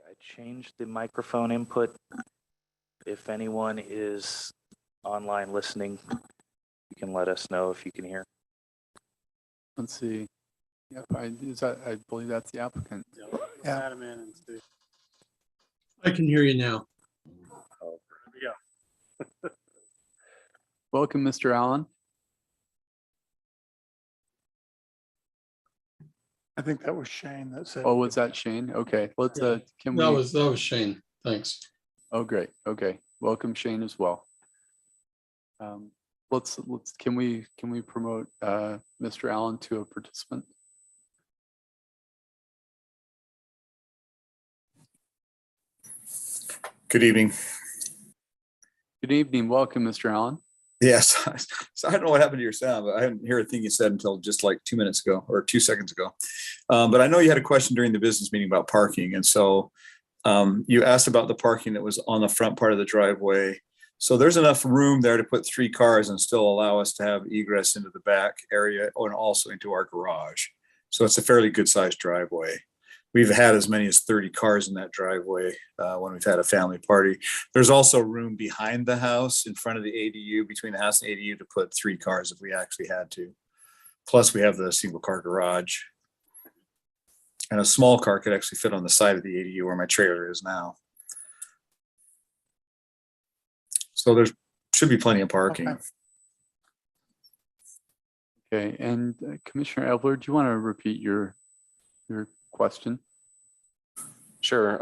I changed the microphone input. If anyone is online listening, you can let us know if you can hear. Let's see. Yep, I believe that's the applicant. Yeah. Adam in and see. I can hear you now. Oh, there we go. Welcome, Mr. Allen. I think that was Shane that said. Oh, was that Shane? Okay, let's, Yeah. can That we, was Shane. Thanks. oh, great. Okay, welcome Shane as well. Can we promote Mr. Allen to a participant? Good evening. Good evening. Welcome, Mr. Allen. Yes, so I don't know what happened to your sound, but I didn't hear a thing you said until just like 2 minutes ago or 2 seconds ago. But I know you had a question during the business meeting about parking. And so you asked about the parking that was on the front part of the driveway. So there's enough room there to put 3 cars and still allow us to have egress into the back area and also into our garage. So it's a fairly good sized driveway. We've had as many as 30 cars in that driveway when we've had a family party. There's also room behind the house in front of the ADU, between the house and ADU, to put 3 cars if we actually had to. Plus we have the single car garage. And a small car could actually fit on the side of the ADU where my trailer is now. So there should be plenty of parking. Okay, and Commissioner Evler, do you want to repeat your question? Sure.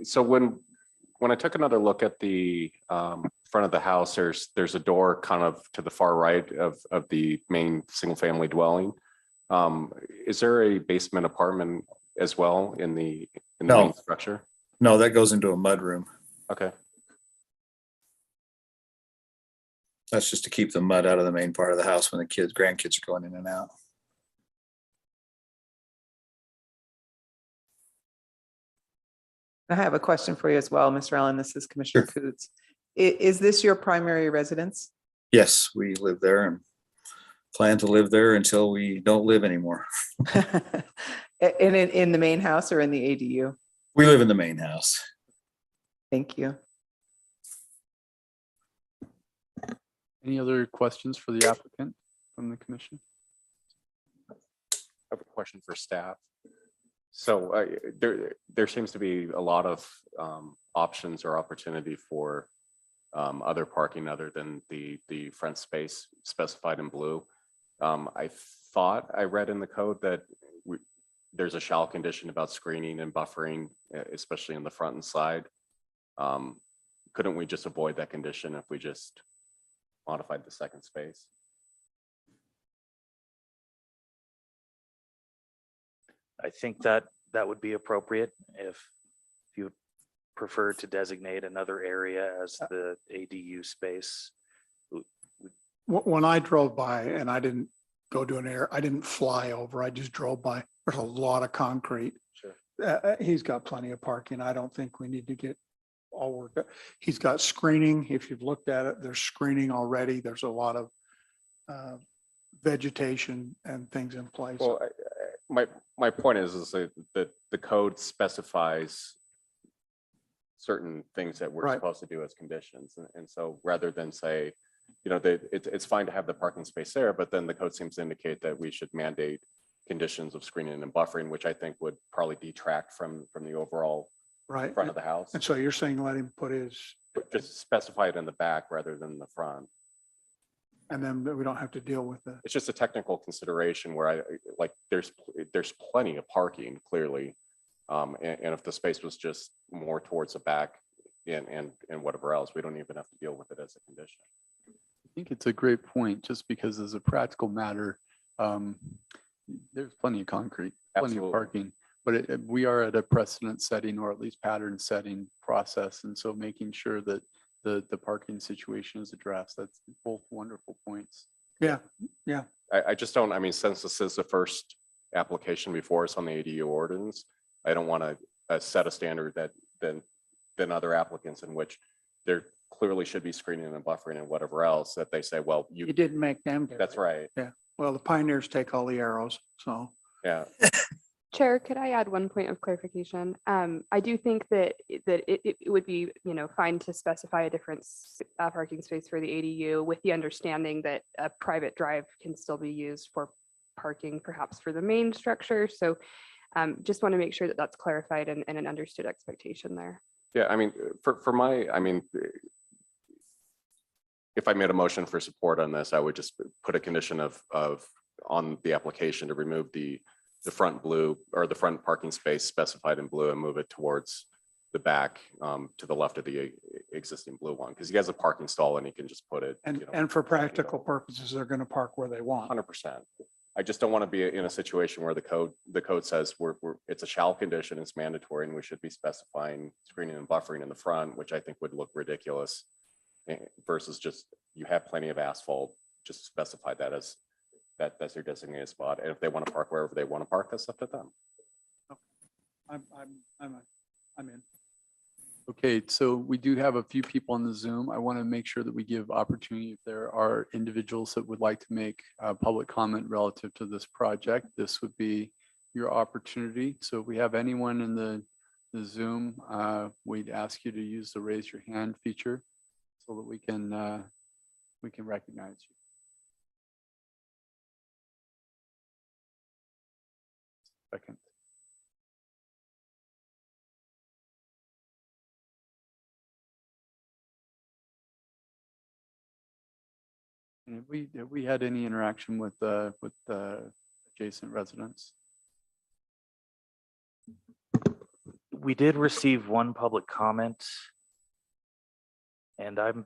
So when I took another look at the front of the house, there's a door kind of to the far right of the main single family dwelling. Is there a basement apartment as well in the No. main structure? No, that goes into a mud room. Okay. That's just to keep the mud out of the main part of the house when the grandkids are going in and out. I have a question for you as well, Mr. Allen. This is Commissioner Coots. Is this your primary residence? Yes, we live there and plan to live there until we don't live anymore. In the main house or in the ADU? We live in the main house. Thank you. Any other questions for the applicant from the commission? I have a question for staff. So there seems to be a lot of options or opportunity for other parking other than the front space specified in blue. I thought I read in the code that there's a shall condition about screening and buffering, especially in the front and side. Couldn't we just avoid that condition if we just modified the second space? I think that would be appropriate if you prefer to designate another area as the ADU space. When I drove by, and I didn't go to I didn't fly over, I just drove by, there's a lot of concrete. Sure. He's got plenty of parking. I don't think we need to get all worked up. He's got screening. If you've looked at it, there's screening already. There's a lot of vegetation and things in place. Well, my point is that the code specifies certain things that we're Right. supposed to do as conditions. And so rather than say, you know, it's fine to have the parking space there, but then the code seems to indicate that we should mandate conditions of screening and buffering, which I think would probably detract from the overall Right. front of the house. And so you're saying let him put his, Just specify it in the back rather than the front. and then we don't have to deal with it. It's just a technical consideration where there's plenty of parking clearly. And if the space was just more towards the back and whatever else, we don't even have to deal with it as a condition. I think it's a great point, just because as a practical matter, there's plenty of concrete, plenty Absolutely. of parking, but we are at a precedent setting or at least pattern setting process. And so making sure that the parking situation is addressed, that's both wonderful points. Yeah. I just don't, I mean, since this is the first application before us on the ADU ordinance, I don't want to set a standard that than other applicants in which there clearly should be screening and buffering and whatever else that they say, well, You didn't make them do that's it. right. Well, the pioneers take all the arrows, so. Yeah. Chair, could I add one point of clarification? I do think that it would be, fine to specify a different parking space for the ADU with the understanding that a private drive can still be used for parking, perhaps for the main structure. So just want to make sure that that's clarified and an understood expectation there. Yeah, I mean, if I made a motion for support on this, I would just put a condition of on the application to remove the front blue or the front parking space specified in blue and move it towards the back to the left of the existing blue one, because he has a parking stall and he can just put it. And for practical purposes, they're going to park where they want. 100%. I just don't want to be in a situation where the code says it's a shall condition, it's mandatory, and we should be specifying screening and buffering in the front, which I think would look ridiculous versus just you have plenty of asphalt, just specify that as that's their designated spot. And if they want to park wherever they want to park, that's up to them. I'm in. Okay, so we do have a few people on the Zoom. I want to make sure that we give opportunity if there are individuals that would like to make public comment relative to this project. This would be your opportunity. So if we have anyone in the Zoom, we'd ask you to use the raise your hand feature so that we can recognize you. Second. And have we had any interaction with adjacent residents? We did receive one public comment. And I'm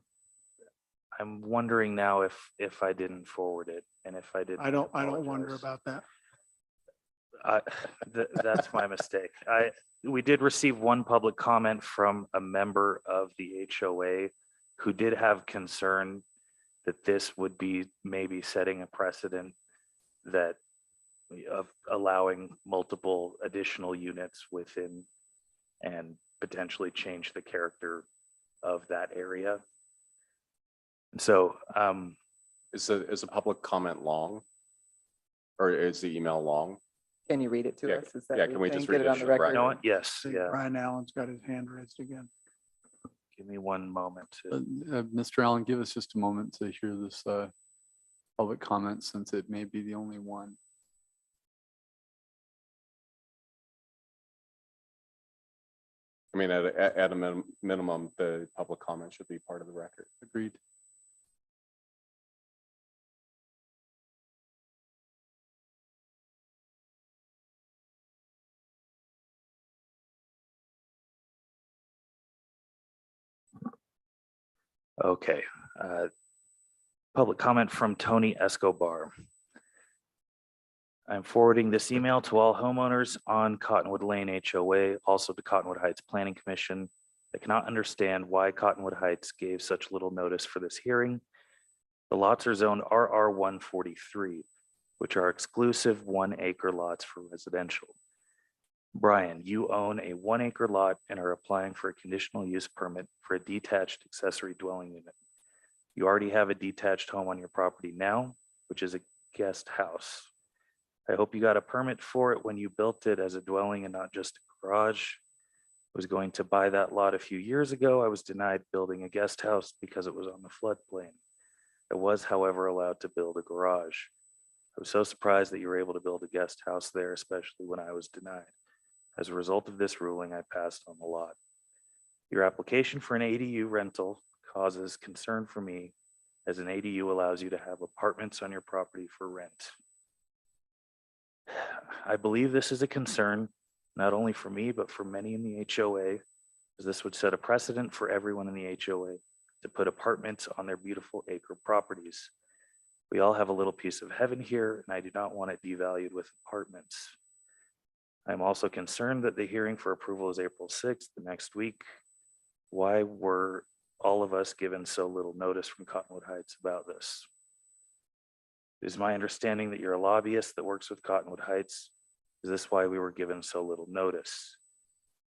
wondering now if I didn't forward it, and if I did. I don't wonder about that. That's my mistake. We did receive one public comment from a member of the HOA who did have concern that this would be maybe setting a precedent that of allowing multiple additional units within and potentially change the character of that area. And so Is a public comment long? Or is the email long? Can you read it to Yeah, us? Is that yeah, what can we you're just saying? Get read it it on the for the record? you know what? Yes, See, yeah. Brian Allen's got his hand raised again. Give me one moment to. Mr. Allen, give us just a moment to hear this public comment, since it may be the only one. I mean, at a minimum, the public comment should be part of the record. Agreed. Okay. Public comment from Tony Escobar. I'm forwarding this email to all homeowners on Cottonwood Lane HOA, also to Cottonwood Heights Planning Commission. I cannot understand why Cottonwood Heights gave such little notice for this hearing. The lots are zoned RR 143, which are exclusive 1 acre lots for residential. Brian, you own a 1 acre lot and are applying for a conditional use permit for a detached accessory dwelling unit. You already have a detached home on your property now, which is a guest house. I hope you got a permit for it when you built it as a dwelling and not just a garage. I was going to buy that lot a few years ago. I was denied building a guest house because it was on the floodplain. I was, however, allowed to build a garage. I was so surprised that you were able to build a guest house there, especially when I was denied. As a result of this ruling, I passed on the lot. Your application for an ADU rental causes concern for me, as an ADU allows you to have apartments on your property for rent. I believe this is a concern, not only for me, but for many in the HOA, as this would set a precedent for everyone in the HOA to put apartments on their beautiful acre properties. We all have a little piece of heaven here, and I do not want it devalued with apartments. I'm also concerned that the hearing for approval is April 6th, the next week. Why were all of us given so little notice from Cottonwood Heights about this? It is my understanding that you're a lobbyist that works with Cottonwood Heights. Is this why we were given so little notice?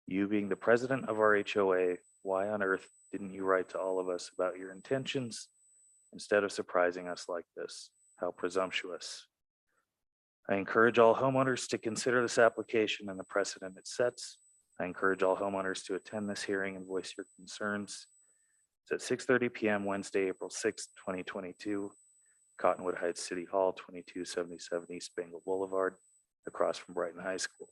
You being the president of our HOA, why on earth didn't you write to all of us about your intentions instead of surprising us like this? How presumptuous. I encourage all homeowners to consider this application and the precedent it sets. I encourage all homeowners to attend this hearing and voice your concerns. It's at 6:30 PM Wednesday, April 6th, 2022, Cottonwood Heights City Hall, 2277 East Bengal Boulevard, across from Brighton High School.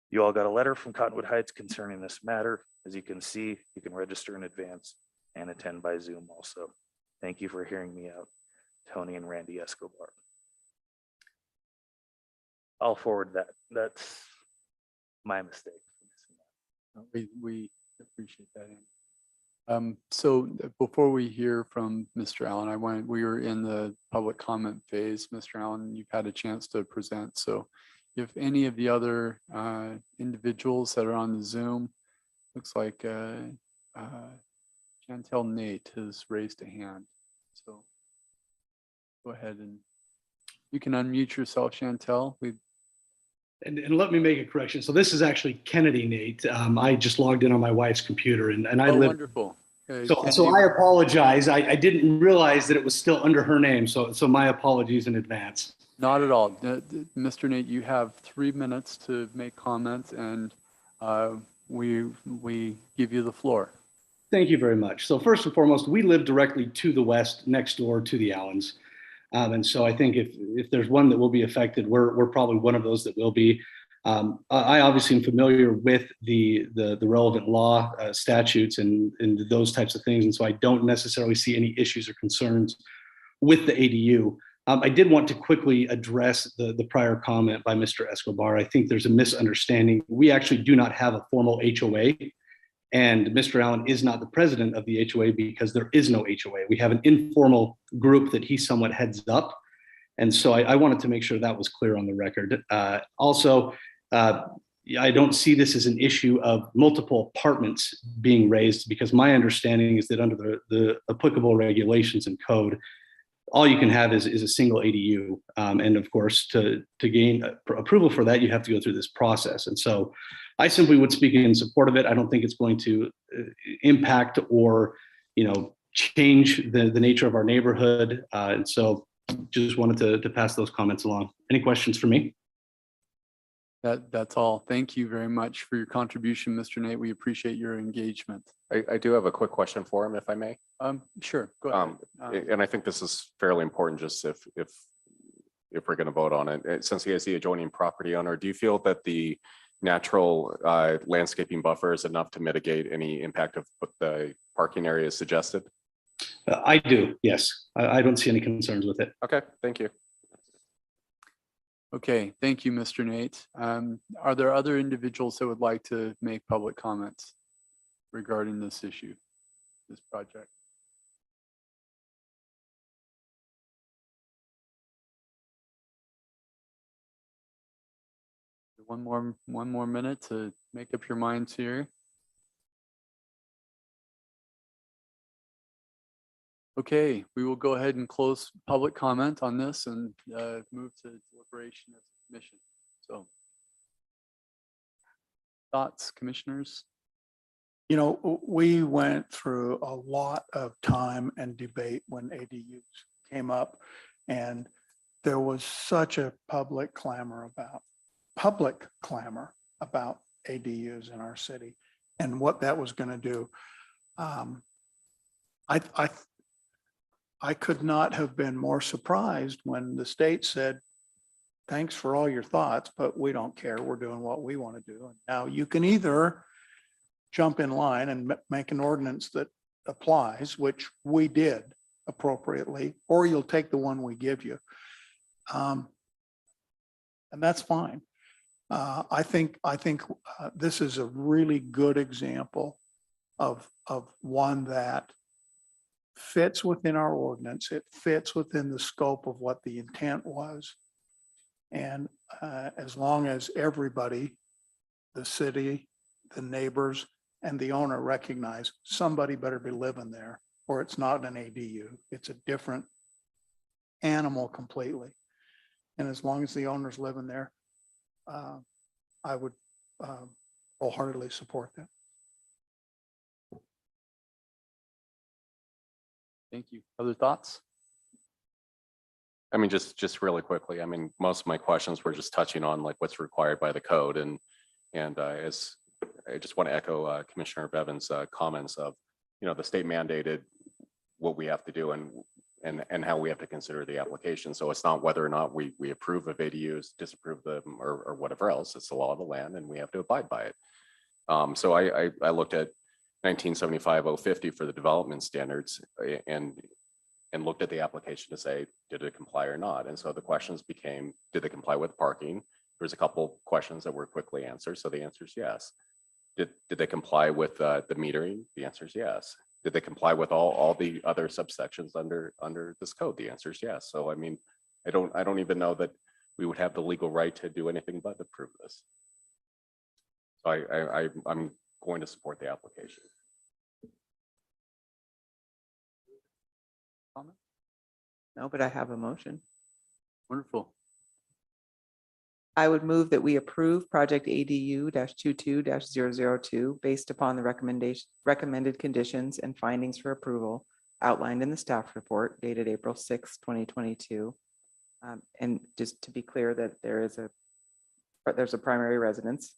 You all got a letter from Cottonwood Heights concerning this matter. As you can see, you can register in advance and attend by Zoom also. Thank you for hearing me out, Tony and Randy Escobar. I'll forward that. That's my mistake. We appreciate that. Andy. So before we hear from Mr. Allen, we were in the public comment phase. Mr. Allen, you've had a chance to present. So if any of the other individuals that are on the Zoom, looks like Chantel Nate has raised a hand. So go ahead and you can unmute yourself, Chantel. And let me make a correction. So this is actually Kennedy Nate. I just logged in on my wife's computer and I live. Wonderful. So I apologize. I didn't realize that it was still under her name. So my apologies in advance. Not at all. Mr. Nate, you have 3 minutes to make comments and we give you the floor. Thank you very much. So first and foremost, we live directly to the west, next door to the Allens. And so I think if there's one that will be affected, we're probably one of those that will be. I obviously am familiar with the relevant law, statutes and those types of things. And so I don't necessarily see any issues or concerns with the ADU. I did want to quickly address the prior comment by Mr. Escobar. I think there's a misunderstanding. We actually do not have a formal HOA. And Mr. Allen is not the president of the HOA because there is no HOA. We have an informal group that he somewhat heads up. And so I wanted to make sure that was clear on the record. Also, I don't see this as an issue of multiple apartments being raised because my understanding is that under the applicable regulations and code, all you can have is a single ADU. And of course, to gain approval for that, you have to go through this process. And so I simply would speak in support of it. I don't think it's going to impact or, change the nature of our neighborhood. And so just wanted to pass those comments along. Any questions for me? That's all. Thank you very much for your contribution, Mr. Nate. We appreciate your engagement. I do have a quick question for him, if I may. Sure, go ahead. And I think this is fairly important, just if we're going to vote on it. Since he is the adjoining property owner, do you feel that the natural landscaping buffer is enough to mitigate any impact of what the parking area is suggested? I do, yes. I don't see any concerns with it. Okay, thank you. Okay, thank you, Mr. Nate. Are there other individuals that would like to make public comments regarding this issue, this project? One more minute to make up your minds here. Okay, we will go ahead and close public comment on this and move to deliberation as a commission. So, thoughts, commissioners? We went through a lot of time and debate when ADUs came up, and there was such a public clamor about ADUs in our city and what that was going to do. I could not have been more surprised when the state said, thanks for all your thoughts, but we don't care. We're doing what we want to do. And now you can either jump in line and make an ordinance that applies, which we did appropriately, or you'll take the one we give you. And that's fine. I think this is a really good example of one that fits within our ordinance. It fits within the scope of what the intent was. And as long as everybody, the city, the neighbors, and the owner recognize somebody better be living there, or it's not an ADU. It's a different animal completely. And as long as the owner's living there, I would wholeheartedly support that. Thank you. Other thoughts? I mean, just really quickly, I mean, most of my questions were just touching on like what's required by the code and as I just want to echo Commissioner Bevan's comments of, you know, the state mandated what we have to do and how we have to consider the application. So it's not whether or not we approve of ADUs, disapprove them or whatever else. It's the law of the land and we have to abide by it. So I looked at 1975-050 for the development standards and looked at the application to say, did it comply or not? And so the questions became, did they comply with parking? There's a couple questions that were quickly answered. So the answer is yes. Did they comply with the metering? The answer is yes. Did they comply with all the other subsections under this code? The answer is yes. So I mean, I don't even know that we would have the legal right to do anything but approve this. So I'm going to support the application. No, but I have a motion. Wonderful. I would move that we approve project ADU-22-002 based upon the recommended conditions and findings for approval outlined in the staff report dated April 6, 2022. And just to be clear that there's a primary residence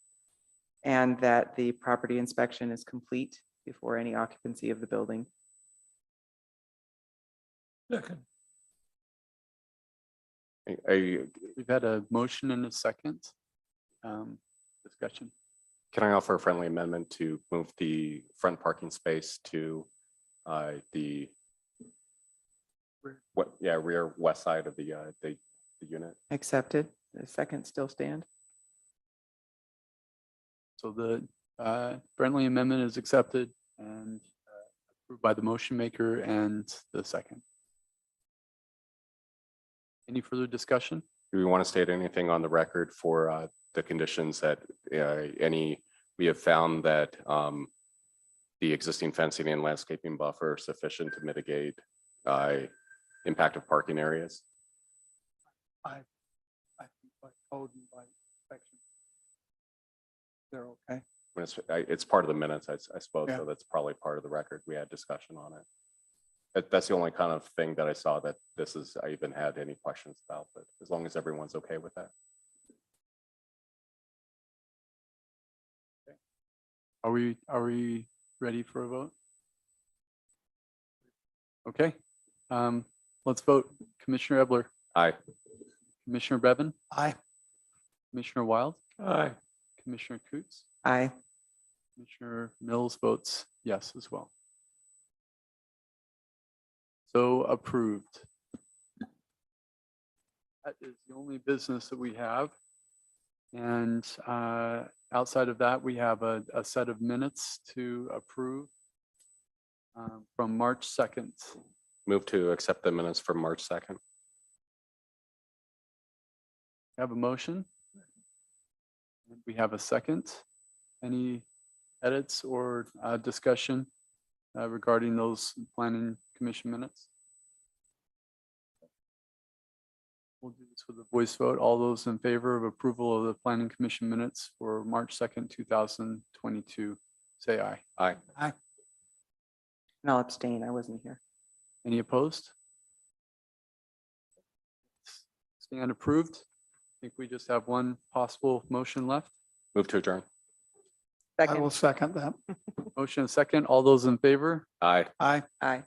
and that the property inspection is complete before any occupancy of the building. Second. We've had a motion and a second discussion. Can I offer a friendly amendment to move the front parking space to the rear west side of the unit? Accepted. The second still stand. So the friendly amendment is accepted and approved by the motion maker and the second. Any further discussion? Do we want to state anything on the record for the conditions that we have found that the existing fencing and landscaping buffer are sufficient to mitigate impact of parking areas? I think by code and by inspection, they're okay. It's part of the minutes, I suppose, Yeah. so that's probably part of the record. We had discussion on it. That's the only kind of thing that I saw that I even had any questions about, but as long as everyone's okay with that. Are we ready for a vote? Okay, let's vote. Commissioner Ebler, Aye. Commissioner Bevan, Aye. Commissioner Wild, Aye. Commissioner Coots, Aye. Commissioner Mills votes yes as well. So approved. That is the only business that we have. And outside of that, we have a set of minutes to approve from March 2nd. Move to accept the minutes from March 2nd. Have a motion. We have a second. Any edits or discussion regarding those planning commission minutes? We'll do this with a voice vote. All those in favor of approval of the planning commission minutes for March 2nd, 2022, say aye. Aye. And I'll abstain. I wasn't here. Any opposed? Stand approved. I think we just have one possible motion left. Move to adjourn. I will second that. Motion and second. All those in favor? Aye. Aye. Aye.